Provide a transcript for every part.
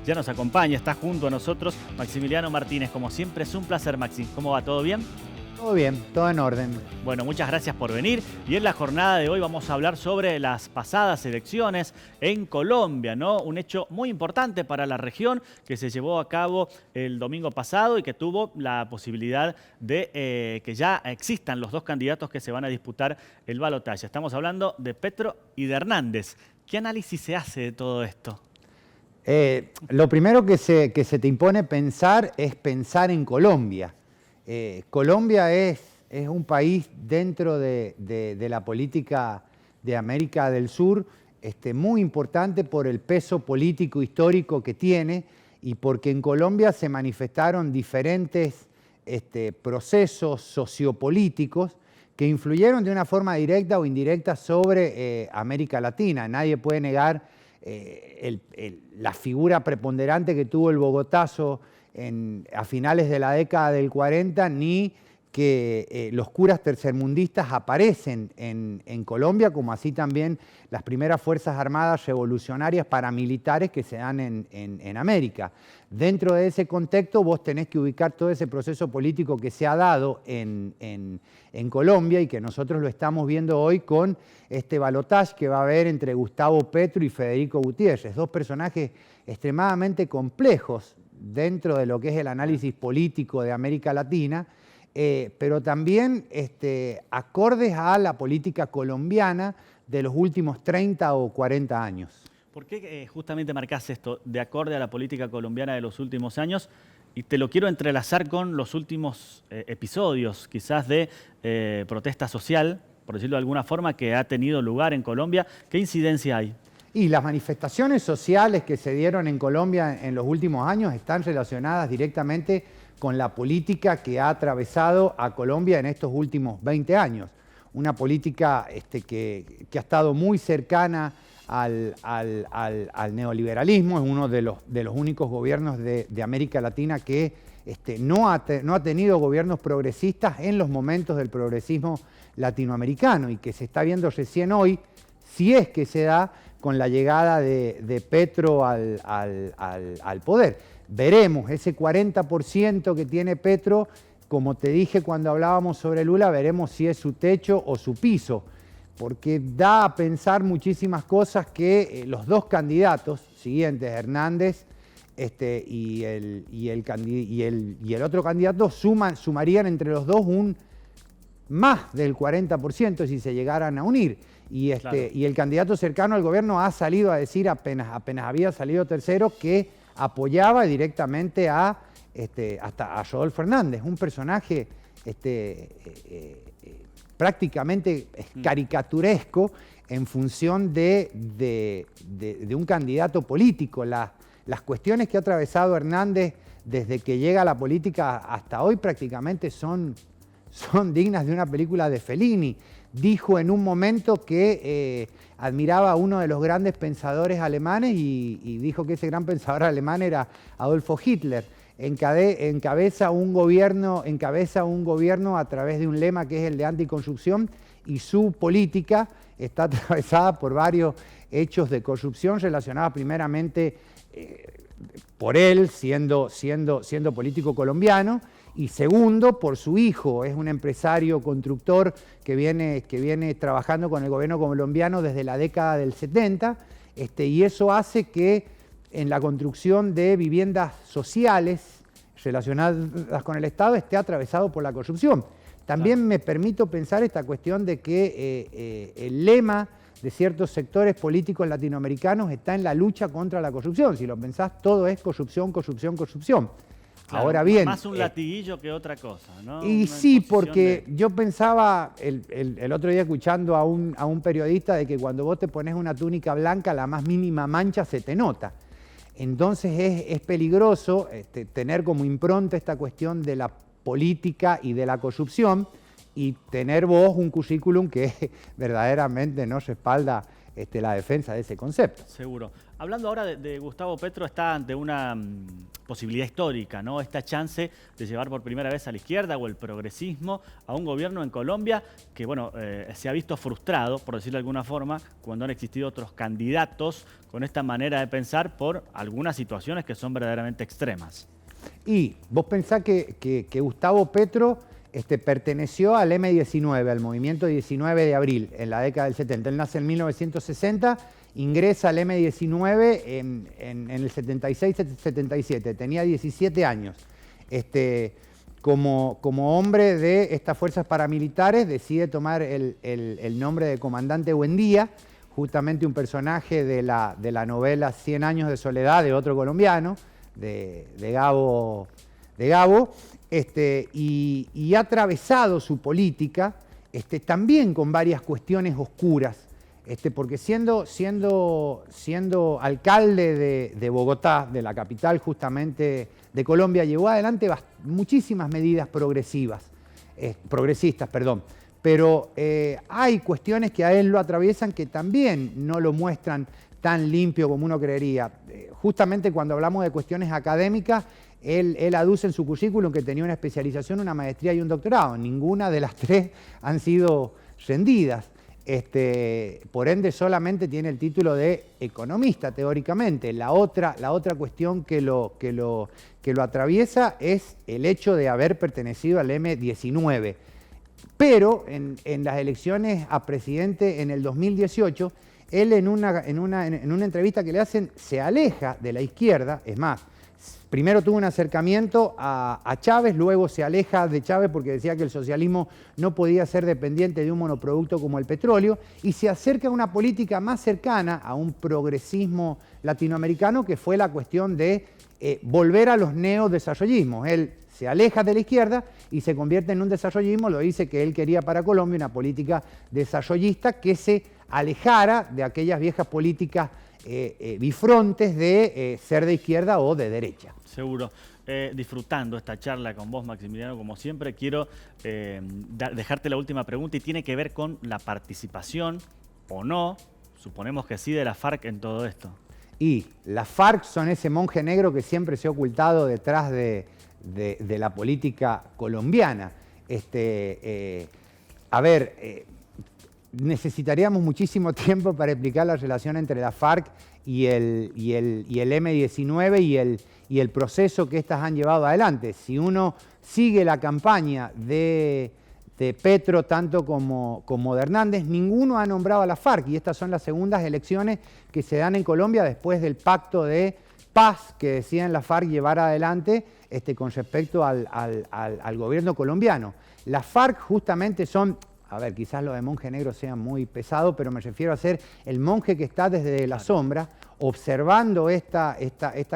ya nos acompaña, está junto a nosotros Maximiliano Martínez. Como siempre es un placer, Maxi. ¿Cómo va? ¿Todo bien? Todo bien, todo en orden. Bueno, muchas gracias por venir. Y en la jornada de hoy vamos a hablar sobre las pasadas elecciones en Colombia, ¿no? Un hecho muy importante para la región que se llevó a cabo el domingo pasado y que tuvo la posibilidad de que ya existan los dos candidatos que se van a disputar el balotaje. Estamos hablando de Petro y de Hernández. ¿Qué análisis se hace de todo esto? Lo primero que se te impone pensar es pensar en Colombia. Colombia es un país dentro de la política de América del Sur muy importante por el peso político histórico que tiene y porque en Colombia se manifestaron diferentes procesos sociopolíticos que influyeron de una forma directa o indirecta sobre América Latina. Nadie puede negar la figura preponderante que tuvo el Bogotazo a finales de la década del 40, ni que los curas tercermundistas aparecen en Colombia, como así también las primeras Fuerzas Armadas revolucionarias paramilitares que se dan en América. Dentro de ese contexto vos tenés que ubicar todo ese proceso político que se ha dado en Colombia y que nosotros lo estamos viendo hoy con este balotaje que va a haber entre Gustavo Petro y Federico Gutiérrez, dos personajes extremadamente complejos dentro de lo que es el análisis político de América Latina, pero también acordes a la política colombiana de los últimos 30 o 40 años. ¿Por qué justamente marcás esto de acorde a la política colombiana de los últimos años? Y te lo quiero entrelazar con los últimos episodios, quizás de protesta social, por decirlo de alguna forma, que ha tenido lugar en Colombia. ¿Qué incidencia hay? Y las manifestaciones sociales que se dieron en Colombia en los últimos años están relacionadas directamente con la política que ha atravesado a Colombia en estos últimos 20 años. Una política que ha estado muy cercana al neoliberalismo, es uno de los únicos gobiernos de América Latina que no ha tenido gobiernos progresistas en los momentos del progresismo latinoamericano y que se está viendo recién hoy, si es que se da, con la llegada de Petro al poder. Veremos ese 40% que tiene Petro, como te dije cuando hablábamos sobre Lula, veremos si es su techo o su piso, porque da a pensar muchísimas cosas que los dos candidatos siguientes, Hernández y el otro candidato, sumarían entre los dos más del 40% si se llegaran a unir. Claro. Y el candidato cercano al gobierno ha salido a decir, apenas había salido tercero, que apoyaba directamente hasta a Rodolfo Hernández, un personaje prácticamente caricaturesco en función de un candidato político. Las cuestiones que ha atravesado Hernández desde que llega a la política hasta hoy prácticamente son dignas de una película de Fellini. Dijo en un momento que admiraba a uno de los grandes pensadores alemanes y dijo que ese gran pensador alemán era Adolfo Hitler. Encabeza un gobierno a través de un lema que es el de anticorrupción y su política está atravesada por varios hechos de corrupción relacionados primeramente por él siendo político colombiano, y segundo, por su hijo. Es un empresario constructor que viene trabajando con el gobierno colombiano desde la década del 70, y eso hace que en la construcción de viviendas sociales relacionadas con el Estado esté atravesado por la corrupción. También me permito pensar esta cuestión de que el lema de ciertos sectores políticos latinoamericanos está en la lucha contra la corrupción. Si lo pensás, todo es corrupción, corrupción, corrupción. Claro, ahora bien, más un latiguillo que otra cosa, ¿no? Y sí, porque yo pensaba el otro día escuchando a un periodista de que cuando vos te pones una túnica blanca, la más mínima mancha se te nota. Entonces es peligroso tener como impronta esta cuestión de la política y de la corrupción y tener vos un currículum que verdaderamente no respalda la defensa de ese concepto. Seguro. Hablando ahora de Gustavo Petro, está ante una posibilidad histórica, ¿no? Esta chance de llevar por primera vez a la izquierda o el progresismo a un gobierno en Colombia que, bueno, se ha visto frustrado, por decirlo de alguna forma, cuando han existido otros candidatos con esta manera de pensar por algunas situaciones que son verdaderamente extremas. Y vos pensás que Gustavo Petro perteneció al M-19, al movimiento 19 de abril, en la década del 70. Él nace en 1960, ingresa al M-19 en el 76-77, tenía 17 años. Como hombre de estas fuerzas paramilitares, decide tomar el nombre de Comandante Buendía, justamente un personaje de la novela 100 años de soledad de otro colombiano, de Gabo, y ha atravesado su política también con varias cuestiones oscuras, porque siendo alcalde de Bogotá, de la capital justamente de Colombia, llevó adelante muchísimas medidas progresistas, pero hay cuestiones que a él lo atraviesan que también no lo muestran tan limpio como uno creería. Justamente cuando hablamos de cuestiones académicas, él aduce en su currículum que tenía una especialización, una maestría y un doctorado. Ninguna de las tres han sido rendidas. Por ende, solamente tiene el título de economista, teóricamente. La otra cuestión que lo atraviesa es el hecho de haber pertenecido al M-19. Pero en las elecciones a presidente en el 2018, él en una entrevista que le hacen se aleja de la izquierda. Es más, primero tuvo un acercamiento a Chávez, luego se aleja de Chávez porque decía que el socialismo no podía ser dependiente de un monoproducto como el petróleo, y se acerca a una política más cercana a un progresismo latinoamericano, que fue la cuestión de volver a los neodesarrollismos. Él se aleja de la izquierda y se convierte en un desarrollismo. Lo dice que él quería para Colombia una política desarrollista que se alejara de aquellas viejas políticas bifrontes de ser de izquierda o de derecha. Seguro. Disfrutando esta charla con vos, Maximiliano, como siempre, quiero dejarte la última pregunta, y tiene que ver con la participación o no, suponemos que sí, de la FARC en todo esto. Y las FARC son ese monje negro que siempre se ha ocultado detrás de la política colombiana. Necesitaríamos muchísimo tiempo para explicar la relación entre la FARC y el M-19 y el proceso que éstas han llevado adelante. Si uno sigue la campaña de Petro tanto como de Hernández, ninguno ha nombrado a la FARC, y estas son las segundas elecciones que se dan en Colombia después del pacto de paz que decían la FARC llevar adelante con respecto al gobierno colombiano. Las FARC justamente son... A ver, quizás lo de monje negro sea muy pesado, pero me refiero a ser el monje que está desde la sombra, observando esta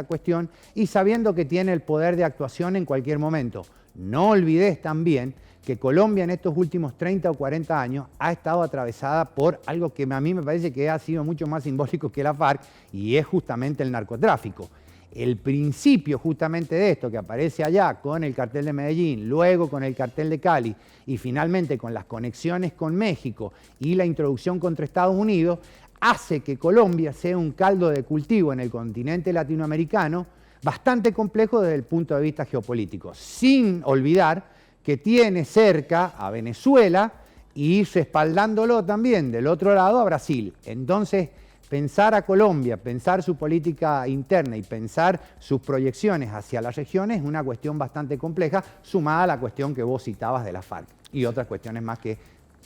cuestión y sabiendo que tiene el poder de actuación en cualquier momento. No olvides también que Colombia en estos últimos 30 o 40 años ha estado atravesada por algo que a mí me parece que ha sido mucho más simbólico que la FARC, y es justamente el narcotráfico. El principio justamente de esto, que aparece allá con el cartel de Medellín, luego con el cartel de Cali y finalmente con las conexiones con México y la introducción contra Estados Unidos, hace que Colombia sea un caldo de cultivo en el continente latinoamericano bastante complejo desde el punto de vista geopolítico, sin olvidar que tiene cerca a Venezuela y respaldándolo también del otro lado a Brasil. Entonces, pensar a Colombia, pensar su política interna y pensar sus proyecciones hacia las regiones es una cuestión bastante compleja, sumada a la cuestión que vos citabas de la FARC y otras cuestiones más que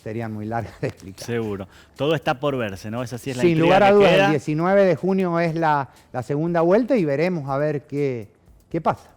serían muy largas de explicar. Seguro. Todo está por verse, ¿no? Esa sí es la Sin intriga lugar a que dudas, queda. el 19 de junio es la segunda vuelta y veremos a ver qué pasa.